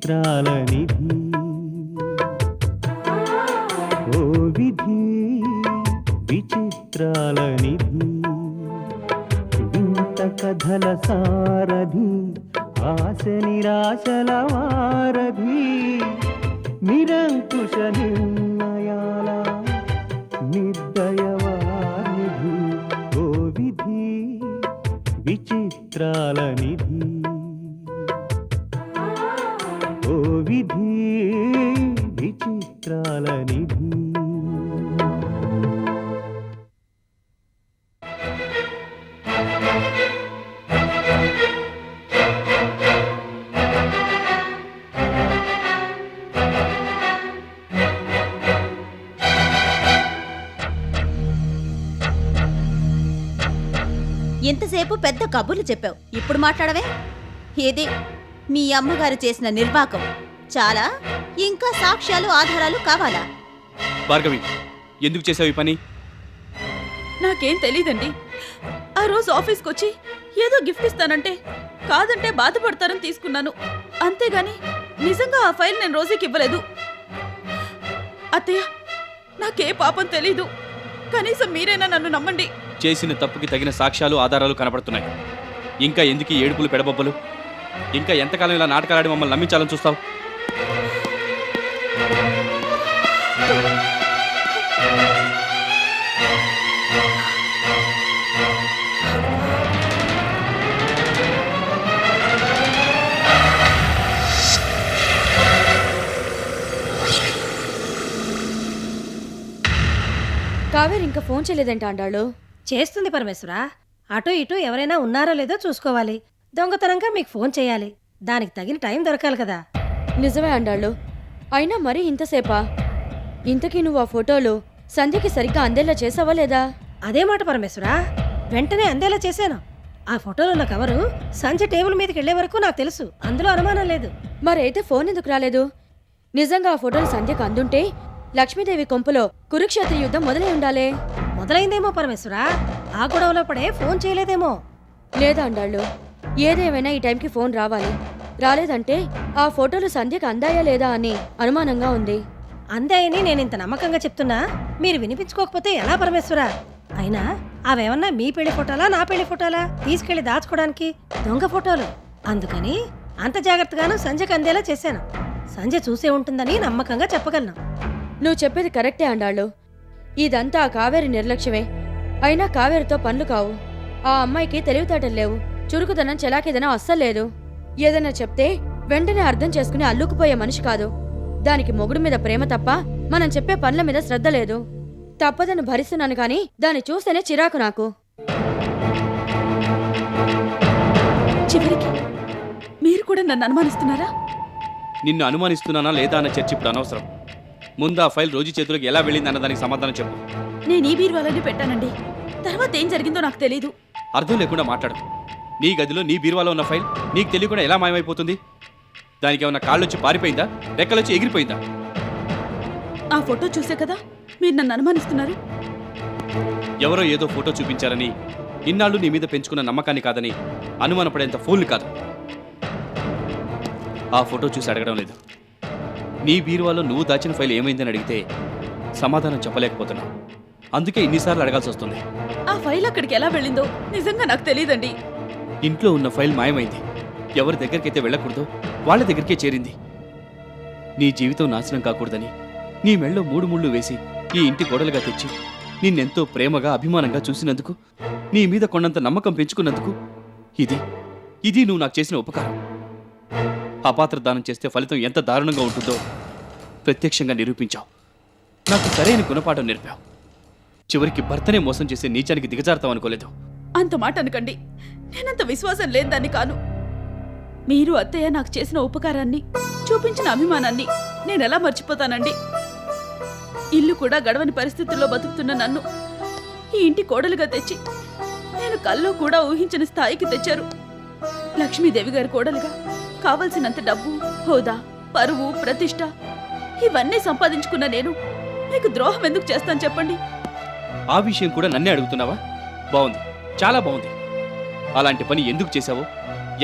విచిత్రాల నిధి ఓ విధి విచిత్రాల నిధి వింత కథల సారథి ఆశ నిరాశల వారధి నిరంకుశ నిర్ణయాల నిర్దయవానిధి ఓ విధి విచిత్రాల నిధి ఓ విధి విచిత్రాల నిధి. ఎంతసేపు పెద్ద కబుర్లు చెప్పావు, ఇప్పుడు మాట్లాడవే? ఏది మీ అమ్మగారు చేసిన నిర్వాకం చాలా? ఇంకా సాక్ష్యాలు ఆధారాలు కావాలా? భార్గవి, ఎందుకు చేసావు ఈ పని? నాకేం తెలీదండి. ఆ రోజు ఆఫీస్కి వచ్చి ఏదో గిఫ్ట్ ఇస్తానంటే కాదంటే బాధపడతారని తీసుకున్నాను, అంతేగాని నిజంగా ఆ ఫైల్ నేను రోజుకి ఇవ్వలేదు. అత్తయ్య, నాకే పాపం తెలీదు, కనీసం మీరైనా నన్ను నమ్మండి. చేసిన తప్పుకి తగిన సాక్ష్యాలు ఆధారాలు కనపడుతున్నాయి. ఇంకా ఎందుకు ఈ ఏడుపులు పెడబొబ్బలు? ఇంకా ఎంతకాలం ఇలా నాటకాలాడి మమ్మల్ని నమ్మించాలని చూస్తావు? కావేరి ఇంకా ఫోన్ చేయలేదంట అండాళ్ళు. చేస్తుంది పరమేశ్వరా. అటు ఇటు ఎవరైనా ఉన్నారో లేదో చూసుకోవాలి. దొంగతనంగా మీకు ఫోన్ చేయాలి. దానికి తగిన టైం దొరకాలి కదా. నిజమే అండాళ్ళు. అయినా మరీ ఇంతసేపా? ఇంతకీ నువ్వు ఆ ఫోటోలు సంధ్యకి సరిగ్గా అందేలా చేసావా లేదా? అదే మాట పరమేశ్వరా, వెంటనే అందేలా చేశాను. ఆ ఫోటోలో ఉన్న కవరు సంధ్య టేబుల్ మీదకి వెళ్లే వరకు నాకు తెలుసు, అందులో అనుమానం లేదు. మరైతే ఫోన్ ఎందుకు రాలేదు? నిజంగా ఆ ఫోటోలు సంధ్యకు అందుంటే లక్ష్మీదేవి కొంపులో కురుక్షేత్ర యుద్ధం మొదలై ఉండాలే. మొదలైందేమో పరమేశ్వరా, ఆ గొడవలో పడే ఫోన్ చేయలేదేమో. లేదా అండాళ్ళు, ఏదేమైనా ఈ టైంకి ఫోన్ రావాలి. రాలేదంటే ఆ ఫోటోలు సంధ్యకు అందాయా లేదా అని అనుమానంగా ఉంది. అందాయని నేనింత నమ్మకంగా చెప్తున్నా మీరు వినిపించుకోకపోతే ఎలా పరమేశ్వరా? అయినా అవేమన్నా మీ పెళ్లి ఫోటోలా నా పెళ్లి ఫోటోలా తీసుకెళ్లి దాచుకోవడానికి? దొంగ ఫోటోలు. అందుకని అంత జాగ్రత్తగాను సంధ్యకు అందేలా చేశాను. సంధ్య చూసే ఉంటుందని నమ్మకంగా చెప్పగలను. నువ్వు చెప్పేది కరెక్టే అండాళ్ళు. ఇదంతా ఆ కావేరి నిర్లక్ష్యమే. అయినా కావేరితో పనులు కావు. ఆ అమ్మాయికి తెలివితేటలు లేవు, చురుకుదనం చెలాకేదనం అస్సలు లేదు. ఏదైనా చెప్తే వెంటనే అర్థం చేసుకుని అల్లుకుపోయే మనిషి కాదు. దానికి మొగుడు మీద ప్రేమ తప్ప మనం చెప్పే పనుల మీద శ్రద్ధ లేదు. తప్పదని భరిస్తున్నాను కానీ దాన్ని చూస్తేనే చిరాకు నాకు. చివరికి మీరు కూడా నన్ను అనుమానిస్తున్నారా? నిన్ను అనుమానిస్తున్నానా లేదా అన్న చర్చ ఇప్పుడు అనవసరం. ముందు ఆ ఫైల్ రోజు చేతులకు ఎలా వెళ్ళింది అన్న దానికి సమాధానం చెప్పు. నేను ఈ బీరువాలోనే పెట్టానండి. తర్వాత ఏం జరిగిందో నాకు తెలీదు. అర్థం లేకుండా మాట్లాడు. నీ గదిలో నీ బీరువాలో ఉన్న ఫైల్ నీకు తెలియకుండా ఎలా మాయమైపోతుంది? దానికి ఏమన్నా కాళ్ళొచ్చి పారిపోయిందా, రెక్కలొచ్చి ఎగిరిపోయిందా? ఆ ఫోటో చూసే కదా మీరు నన్ను అనుమానిస్తున్నారు. ఎవరో ఏదో ఫోటో చూపించారని, ఇన్నాళ్ళు నీ మీద పెంచుకున్న నమ్మకాన్ని కాదని అనుమానపడేంత ఫూల్ని కాదు. ఆ ఫోటో చూసి అడగడం లేదు. నీ బీరువాలో నువ్వు దాచిన ఫైల్ ఏమైందని అడిగితే సమాధానం చెప్పలేకపోతున్నావు. అందుకే ఇన్నిసార్లు అడగాల్సి వస్తుంది. ఆ ఫైల్ అక్కడికి ఎలా వెళ్ళిందో నిజంగా నాకు తెలియదండి. ఇంట్లో ఉన్న ఫైల్ మాయమైంది. ఎవరి దగ్గరికైతే వెళ్ళకూడదో వాళ్ళ దగ్గరికే చేరింది. నీ జీవితం నాశనం కాకూడదని నీ మెళ్ళో 3 ముళ్ళు వేసి ఈ ఇంటి గోడలుగా తెచ్చి నిన్నెంతో ప్రేమగా అభిమానంగా చూసినందుకు, నీ మీద కొండంత నమ్మకం పెంచుకున్నందుకు ఇది నువ్వు నాకు చేసిన ఉపకారం. అపాత్ర దానం చేస్తే ఫలితం ఎంత దారుణంగా ఉంటుందో ప్రత్యక్షంగా నిరూపించావు. నాకు సరైన గుణపాఠం నేర్పావు. చివరికి భర్తనే మోసం చేసే నీచానికి దిగజారుతావు అనుకోలేదు. అంత మాట అనకండి. నేనంత విశ్వాసం లేని కాను. మీరు అత్తయ్య నాకు చేసిన ఉపకారాన్ని, చూపించిన అభిమానాన్ని నేనెలా మర్చిపోతానండి? ఇల్లు కూడా గడవని పరిస్థితుల్లో బతుకుతున్న నన్ను ఈ ఇంటి కోడలుగా తెచ్చి నేను కల్లో కూడా ఊహించిన స్థాయికి తెచ్చారు. లక్ష్మీదేవి గారి కోడలుగా కావలసినంత డబ్బు, హోదా, పరువు, ప్రతిష్ట ఇవన్నీ సంపాదించుకున్న నేను మీకు ద్రోహం ఎందుకు చేస్తాను చెప్పండి? ఆ విషయం కూడా నన్నే అడుగుతున్నావా? బాగుంది, చాలా బాగుంది. అలాంటి పని ఎందుకు చేశావో,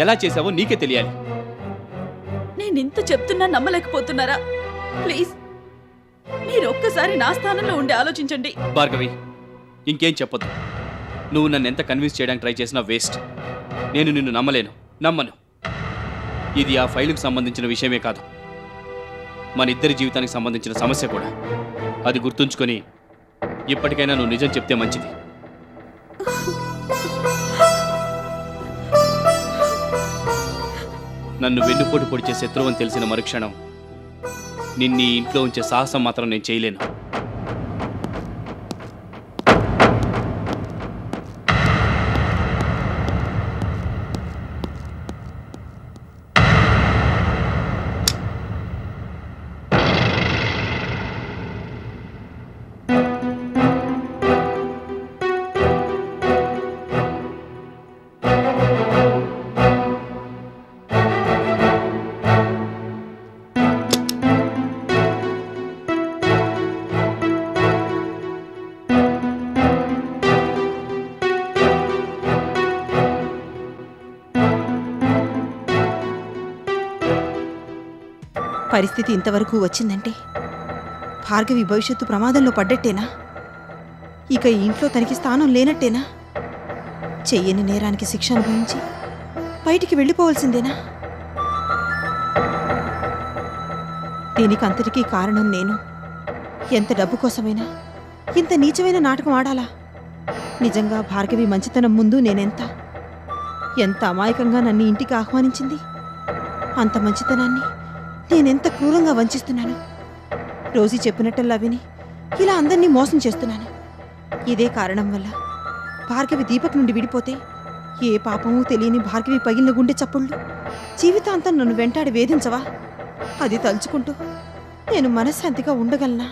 ఎలా చేశావో నీకే తెలియాలి. నేను ఇంత చెప్తున్నా నమ్మలేకపోతున్నారా? ప్లీజ్ మీరు ఒక్కసారి నా స్థానంలో ఉండి ఆలోచించండి. భార్గవి, ఇంకేం చెప్పొద్దు. నువ్వు నన్ను ఎంత కన్విన్స్ చేయడానికి ట్రై చేసినా వేస్ట్. నేను నిన్ను నమ్మను. ఇది ఆ ఫైలుకు సంబంధించిన విషయమే కాదు, మన ఇద్దరి జీవితానికి సంబంధించిన సమస్య కూడా. అది గుర్తుంచుకొని ఇప్పటికైనా నువ్వు నిజం చెప్తే మంచిది. నన్ను వెన్నుపోటు పొడిచే శత్రువు అని తెలిసిన మరుక్షణం నిన్ను ఈ ఇంట్లో ఉంచే సాహసం మాత్రం నేను చేయలేను. పరిస్థితి ఇంతవరకు వచ్చిందంటే భార్గవి భవిష్యత్తు ప్రమాదంలో పడ్డట్టేనా? ఇక ఈ ఇంట్లో తనకి స్థానం లేనట్టేనా? చెయ్యని నేరానికి శిక్ష అనుభవించి బయటికి వెళ్ళిపోవలసిందేనా? దీనికి అంతటికీ కారణం నేను. ఎంత డబ్బు కోసమైనా ఇంత నీచమైన నాటకం ఆడాలా? నిజంగా భార్గవి మంచితనం ముందు ఎంత అమాయకంగా నన్ను ఇంటికి ఆహ్వానించింది. అంత మంచితనాన్ని నేనెంత క్రూరంగా వంచిస్తున్నాను. రోజీ చెప్పినట్టల్లా విని ఇలా అందరినీ మోసం చేస్తున్నాను. ఇదే కారణం వల్ల భార్గవి దీపక్ నుండి విడిపోతే ఏ పాపమూ తెలియని భార్గవి పగిలిన గుండె చప్పుళ్ళు జీవితాంతం నన్ను వెంటాడి వేధించవా? అది తలుచుకుంటూ నేను మనశ్శాంతిగా ఉండగలనా?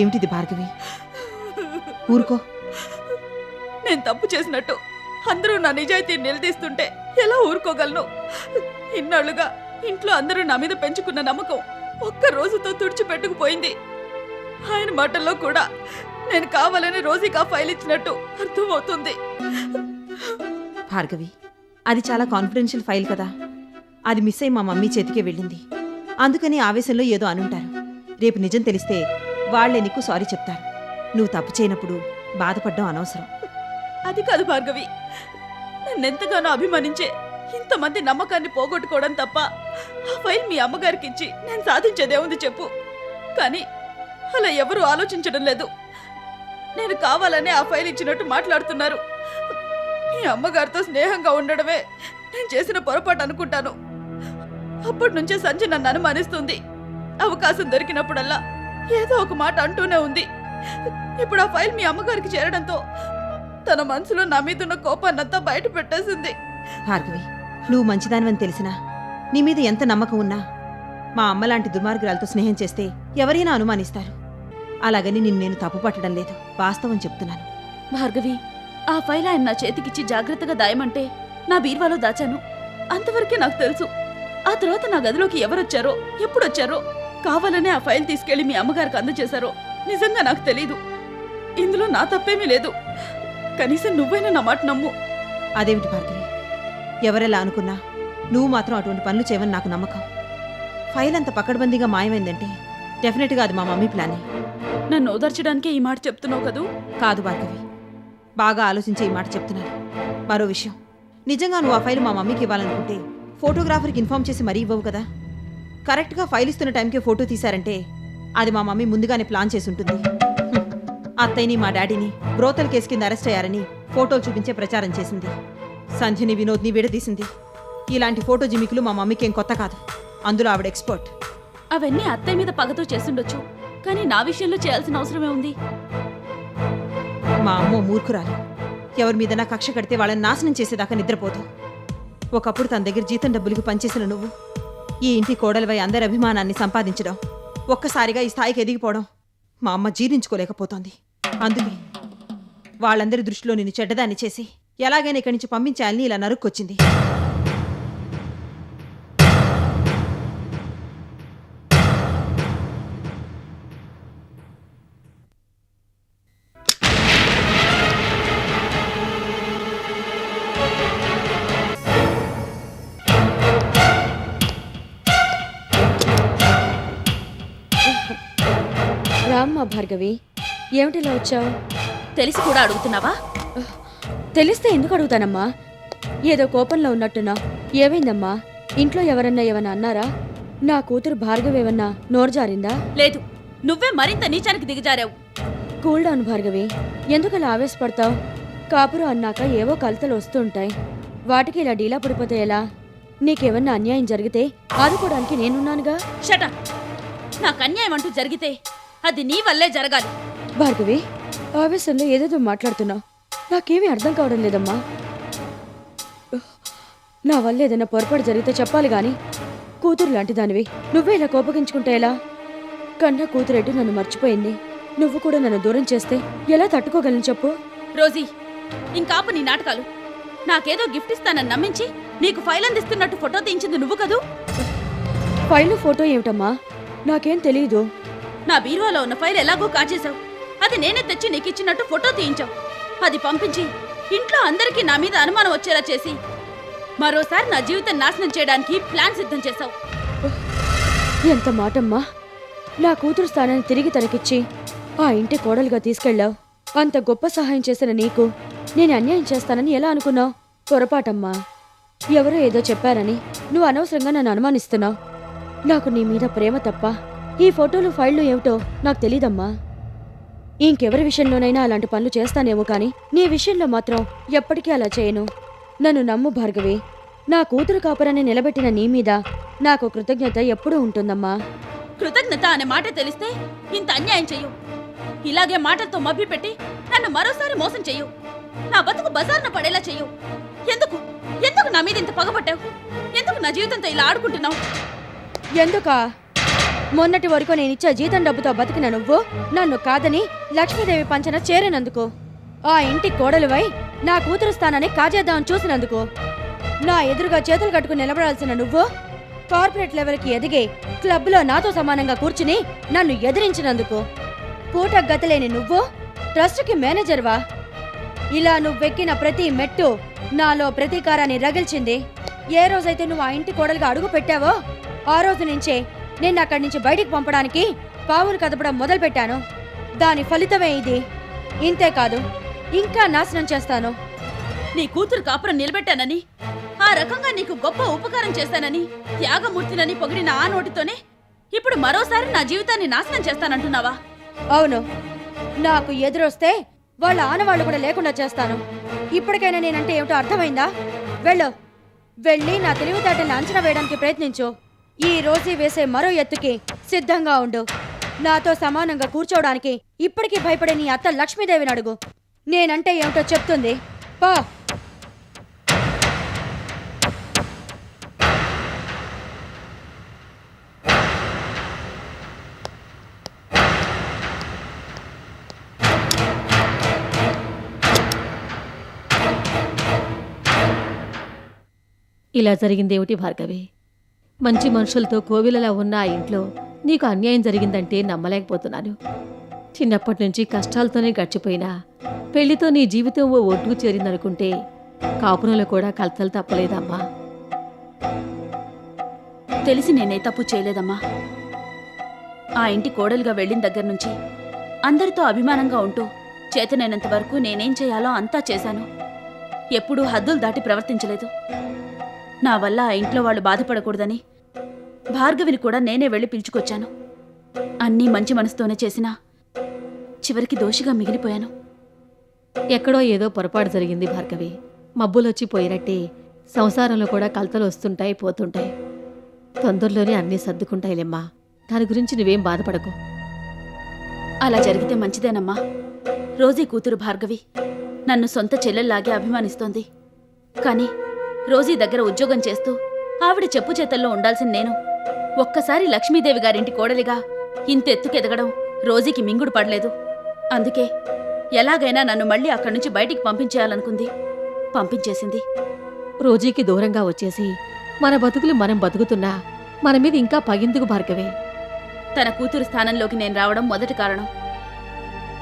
ఏమిటిది భార్గవి? ఊరుకో. నేను తప్పు చేసినట్టు అందరూ నా నిజాయితీని నిలదీస్తుంటే ఎలా ఊరుకోగలను? ఇన్నాళ్లుగా ఇంట్లో అందరూ నా మీద పెంచుకున్న నమ్మకం ఒక్క రోజుతో తుడిచిపెట్టుకుపోయింది. ఆయన మాటల్లో కూడా నేను కావాలని రోజీకి ఆ ఫైల్ ఇచ్చినట్టు అర్థమవుతుంది. భార్గవి, అది చాలా కాన్ఫిడెన్షియల్ ఫైల్ కదా. అది మిస్ అయి మా మమ్మీ చేతికే వెళ్ళింది. అందుకని ఆవేశంలో ఏదో అనుంటారు. రేపు నిజం తెలిస్తే వాళ్లే నీకు సారీ చెప్తారు. నువ్వు తప్పు చేయనప్పుడు బాధపడ్డం అనవసరం. అది కాదు భార్గవి, నన్నెంతగానో అభిమానించే ఇంతమంది నమ్మకాన్ని పోగొట్టుకోవడం తప్ప ఆ ఫైల్ మీ అమ్మగారికి ఇచ్చి నేను సాధించేదేముంది చెప్పు? కానీ అలా ఎవరూ ఆలోచించడం లేదు. నేను కావాలనే ఆ ఫైల్ ఇచ్చినట్టు మాట్లాడుతున్నారు. మీ అమ్మగారితో స్నేహంగా ఉండడమే నేను చేసిన పొరపాటు అనుకుంటాను. అప్పటి నుంచే సంజయ్ నన్ను అనుమానిస్తుంది. అవకాశం దొరికినప్పుడల్లా ఏదో ఒక మాట అంటూనే ఉంది. ఇప్పుడు ఆ ఫైల్ మీ అమ్మగారికి చేరడంతో తన మనసులో నా మీద ఉన్న కోపాన్నంతా బయట పెట్టేసింది. భార్గవి, నువ్వు మంచిదానివని తెలిసినా నీ మీద ఎంత నమ్మకం ఉన్నా మా అమ్మలాంటి దుర్మార్గురాలతో స్నేహం చేస్తే ఎవరైనా అనుమానిస్తారు. అలాగని నేను తప్పు పట్టడం లేదు, వాస్తవం చెప్తున్నాను. భార్గవి, ఆ ఫైల్ ఆయన నా చేతికిచ్చి జాగ్రత్తగా దాయమంటే నా బీర్వాలో దాచాను. అంతవరకే నాకు తెలుసు. ఆ తర్వాత నా గదిలోకి ఎవరొచ్చారో, ఎప్పుడొచ్చారో, కావాలనే ఆ ఫైల్ తీసుకెళ్లి మీ అమ్మగారికి అందజేశారో నిజంగా నాకు తెలీదు. ఇందులో నా తప్పేమీ లేదు. కనీసం నువ్వైనా నా మాట నమ్ము. అదేమిటి భార్గవి, ఎవరెలా అనుకున్నా నువ్వు మాత్రం అటువంటి పనులు చేయవని నాకు నమ్మకం. ఫైల్ అంత పకడ్బందీగా మాయమైందంటే డెఫినెట్గా అది మా మమ్మీ ప్లానే. నన్ను ఓదార్చడానికే ఈ మాట చెప్తున్నావు కదూ? కాదు భార్గవి, బాగా ఆలోచించే ఈ మాట చెప్తున్నాను. మరో విషయం, నిజంగా నువ్వు ఆ ఫైల్ మా మమ్మీకి ఇవ్వాలనుకుంటే ఫోటోగ్రాఫర్కి ఇన్ఫార్మ్ చేసి మరీ ఇవ్వవు కదా. కరెక్ట్గా ఫైల్ ఇస్తున్న టైంకే ఫోటో తీశారంటే అది మా మమ్మీ ముందుగానే ప్లాన్ చేసి ఉంటుంది. అత్తయ్యని మా డాడీని బ్రోతల్ కేసు కింద అరెస్ట్ అయ్యారని ఫోటోలు చూపించే ప్రచారం చేసింది. సంధ్యని వినోద్ని విడదీసింది. ఇలాంటి ఫోటో జిమికులు మా మమ్మీకి ఏం కొత్త కాదు. అందులో ఆవిడ ఎక్స్పర్ట్. అవన్నీ అత్తయ్య మీద పగతో చేస్తుండొచ్చు, కానీ నా విషయంలో చేయాల్సిన అవసరమే ఉంది. మా అమ్మో మూర్ఖురాలు. ఎవరి మీదన్నా కక్ష కడితే వాళ్ళని నాశనం చేసేదాకా నిద్రపోదు. ఒకప్పుడు తన దగ్గర జీతం డబ్బులకు పనిచేసిన నువ్వు ఈ ఇంటి కోడలివై అందరి అభిమానాన్ని సంపాదించడం, ఒక్కసారిగా ఈ స్థాయికి ఎదిగిపోవడం మా అమ్మ జీర్ణించుకోలేకపోతోంది. అందుకే వాళ్ళందరి దృష్టిలో నిన్ను చెడ్డదాన్ని చేసి ఎలాగైనా ఇక్కడి నుంచి పంపించాలని ఇలా నరుక్కొచ్చింది. రామ్మా భార్గవి, ఏమిటిలా వచ్చావు? తెలిసి కూడా అడుగుతున్నావా? తెలిస్తే ఎందుకు అడుగుతానమ్మా? ఏదో కోపంలో ఉన్నట్టున్నా. ఏమైందమ్మా? ఇంట్లో ఎవరన్నా ఏమన్నా అన్నారా? నా కూతురు భార్గవి ఏమన్నా నోరు జారిందా? లేదు, నువ్వే మరింత నీచానికి దిగజారావు. కూల్ డౌన్ భార్గవి, ఎందుకలా ఆవేశపడతావు? కాపురం అన్నాక ఏవో కలతలు వస్తూ ఉంటాయి. వాటికి ఇలా డీలా పడిపోతే ఎలా? నీకేమన్నా అన్యాయం జరిగితే ఆదుకోవడానికి నేనున్నానుగా. షట! నాకు అన్యాయం అంటూ జరిగితే అది నీ వల్లే జరగాలి. భార్గవి, ఆవేశంలో ఏదేదో మాట్లాడుతున్నావు. నాకేమీ అర్థం కావడం లేదమ్మా. నా వల్ల ఏదైనా పొరపాటు జరిగితే చెప్పాలి గాని, కూతురు లాంటి దానివి నువ్వే ఇలా కోపగించుకుంటే ఎలా? కన్నా కూతురెట్టు నన్ను మర్చిపోయింది. నువ్వు కూడా నన్ను దూరం చేస్తే ఎలా తట్టుకోగలను చెప్పు? రోజీ, ఇంకాపు నీ నాటకాలు. నాకేదో గిఫ్ట్ ఇస్తానని నమ్మించి నీకు ఫైల్ అందిస్తున్నట్టు ఫోటో తీయించింది నువ్వు కదూ? ఫైలు ఫోటో ఏమిటమ్మా? నాకేం తెలీదు. నా బీరువాలో ఉన్న ఫైల్ ఎలాగో కాజేశావు. అది నేనే తెచ్చి నీకు ఇచ్చినట్టు ఫోటో తీయించావు. అది పంపించి ఇంట్లో అందరికీ నా మీద అనుమానం వచ్చేలా చేసి మరోసారి నా జీవితం నాశనం చేయడానికి ప్లాన్ సిద్ధం చేశావు. ఎంత మాటమ్మా! నా కూతురు స్థానాన్ని తిరిగి తనకిచ్చి ఆ ఇంటి కోడలుగా తీసుకెళ్ళావు. అంత గొప్ప సహాయం చేసిన నీకు నేను అన్యాయం చేస్తానని ఎలా అనుకున్నావు? పొరపాటమ్మా. ఎవరో ఏదో చెప్పారని నువ్వు అనవసరంగా నన్ను అనుమానిస్తున్నావు. నాకు నీ మీద ప్రేమ తప్ప ఈ ఫోటోలు ఫైళ్లు ఏమిటో నాకు తెలీదమ్మా. ఇంకెవరి విషయంలోనైనా అలాంటి పనులు చేస్తానేమో కానీ నీ విషయంలో మాత్రం ఎప్పటికీ అలా చేయను. నన్ను నమ్ము భార్గవి. నా కూతురు కాపురాన్ని నిలబెట్టిన నీ మీద నాకు కృతజ్ఞత ఎప్పుడూ ఉంటుందమ్మా. కృతజ్ఞత అనే మాట తెలిస్తే ఇంత అన్యాయం చెయ్యు. ఇలాగే మాటలతో మభ్యపెట్టి నన్ను మరోసారి మోసం చెయ్యు. నా బతుకు బజార్న పడేలా చెయ్యు. ఎందుకు ఎందుకు నా మీద ఇంత పగబట్టావు? ఎందుకు నా జీవితంతో ఇలా ఆడుకుంటున్నావు? ఎందుకా? మొన్నటి వరకు నేనిచ్చే జీతం డబ్బుతో బతికిన నువ్వు నన్ను కాదని లక్ష్మీదేవి పంచన చేరినందుకు, ఆ ఇంటి కోడలువై నా కూతురు స్థానాన్ని కాజేద్దామని చూసినందుకు, నా ఎదురుగా చేతులు కట్టుకుని నిలబడాల్సిన నువ్వు కార్పొరేట్ లెవెల్కి ఎదిగి క్లబ్లో నాతో సమానంగా కూర్చుని నన్ను ఎదిరించినందుకు, పూట గతలేని నువ్వు ట్రస్ట్కి మేనేజర్వా? ఇలా నువ్వెక్కిన ప్రతి మెట్టు నాలో ప్రతీకారాన్ని రగిల్చింది. ఏ రోజైతే నువ్వు ఆ ఇంటి కోడలుగా అడుగు పెట్టావో ఆ రోజు నుంచే నేను అక్కడి నుంచి బయటికి పంపడానికి పావులు కదపడం మొదలుపెట్టాను. దాని ఫలితమే ఇది. ఇంతేకాదు, ఇంకా నాశనం చేస్తాను. నీ కూతురు కాపురం నిలబెట్టానని, ఆ రకంగా నీకు గొప్ప ఉపకారం చేశానని, త్యాగమూర్తినని పొగిడిన ఆ నోటితోనే ఇప్పుడు మరోసారి నా జీవితాన్ని నాశనం చేస్తానంటున్నావా? అవును, నాకు ఎదురొస్తే వాళ్ళ ఆనవాళ్లు కూడా లేకుండా చేస్తాను. ఇప్పటికైనా నేనంటే ఏమిటో అర్థమైందా? వెళ్ళి నా తెలివితేటల్ని అంచనా వేయడానికి ప్రయత్నించు. ఈ రోజు వేసే మరో ఎత్తుకి సిద్ధంగా ఉండు. నాతో సమానంగా కూర్చోవడానికి ఇప్పటికీ భయపడే నీ అత్త లక్ష్మీదేవిని అడుగు. నేనంటే ఏమిటో చెప్తుంది పా. ఇలా జరిగిందేమిటి భార్గవి? మంచి మనుషులతో కోవిలలా ఉన్న ఆ ఇంట్లో నీకు అన్యాయం జరిగిందంటే నమ్మలేకపోతున్నాను. చిన్నప్పటి నుంచి కష్టాలతోనే గడిచిపోయినా పెళ్లితో నీ జీవితం ఓ ఒడ్డుకు చేరిందనుకుంటే కాపురంలో కూడా కలతలు తప్పలేదమ్మా. తెలిసి నేనే తప్పు చేయలేదమ్మా. ఆ ఇంటి కోడలుగా వెళ్ళిన దగ్గర నుంచి అందరితో అభిమానంగా ఉంటూ చేతనైనంత వరకు నేనేం చేయాలో అంతా చేశాను. ఎప్పుడూ హద్దులు దాటి ప్రవర్తించలేదు. నా వల్ల ఆ ఇంట్లో వాళ్ళు బాధపడకూడదని భార్గవిని కూడా నేనే వెళ్ళి పిలుచుకొచ్చాను. అన్నీ మంచి మనసుతోనే చేసినా చివరికి దోషిగా మిగిలిపోయాను. ఎక్కడో ఏదో పొరపాటు జరిగింది భార్గవి. మబ్బులొచ్చి పోయినట్టే సంసారంలో కూడా కలతలు వస్తుంటాయి పోతుంటాయి. తొందరలోనే అన్నీ సర్దుకుంటాయిలేమ్మా. దాని గురించి నువ్వేం బాధపడకు. అలా జరిగితే మంచిదేనమ్మా. రోజీ కూతురు భార్గవి నన్ను సొంత చెల్లెల్లాగే అభిమానిస్తోంది. కానీ రోజీ దగ్గర ఉద్యోగం చేస్తూ ఆవిడ చెప్పు చేతల్లో ఉండాల్సిన నేను ఒక్కసారి లక్ష్మీదేవి గారింటి కోడలిగా ఇంత ఎత్తుకెదగడం రోజీకి మింగుడు పడలేదు. అందుకే ఎలాగైనా నన్ను మళ్ళీ అక్కడి నుంచి బయటికి పంపించేయాలనుకుంది. పంపించేసింది. రోజీకి దూరంగా వచ్చేసి మన బతుకులు మనం బతుకుతున్నా మన మీద ఇంకా పగిందుకు భార్గవి. తన కూతురు స్థానంలోకి నేను రావడం మొదటి కారణం.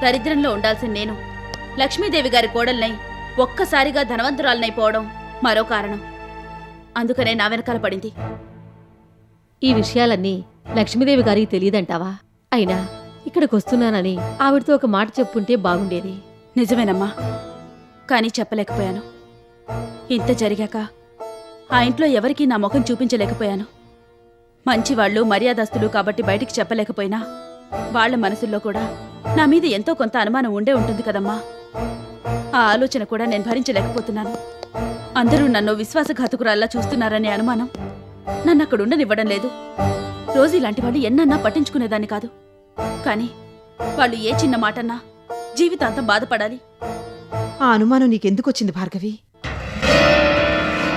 దరిద్రంలో ఉండాల్సిన నేను లక్ష్మీదేవి గారి కోడల్నై ఒక్కసారిగా ధనవంతురాలనైపోవడం మరో కారణం. అందుకనే నా వెనకాల పడింది. ఈ విషయాలన్నీ లక్ష్మీదేవి గారికి తెలియదంటావా? అయినా ఇక్కడికొస్తున్నానని ఆవిడతో ఒక మాట చెప్పుంటే బాగుండేది. నిజమేనమ్మా, కానీ చెప్పలేకపోయాను. ఇంత జరిగాక ఆ ఇంట్లో ఎవరికీ నా ముఖం చూపించలేకపోయాను. మంచివాళ్లు మర్యాదస్తులు కాబట్టి బయటికి చెప్పలేకపోయినా వాళ్ల మనసుల్లో కూడా నా మీద ఎంతో కొంత అనుమానం ఉండే ఉంటుంది కదమ్మా. ఆ ఆలోచన కూడా నేను భరించలేకపోతున్నాను. అందరూ నన్ను విశ్వాసఘాతకురాల్లా చూస్తున్నారనే అనుమానం నన్ను అక్కడ ఉండనివ్వడం లేదు. రోజు ఇలాంటి వాళ్ళు ఎన్నన్నా పట్టించుకునేదాన్ని కాదు. కానీ వాళ్ళు ఏ చిన్న మాటన్నా జీవితాంతం బాధపడాలి. ఆ అనుమానం నీకెందుకొచ్చింది భార్గవి?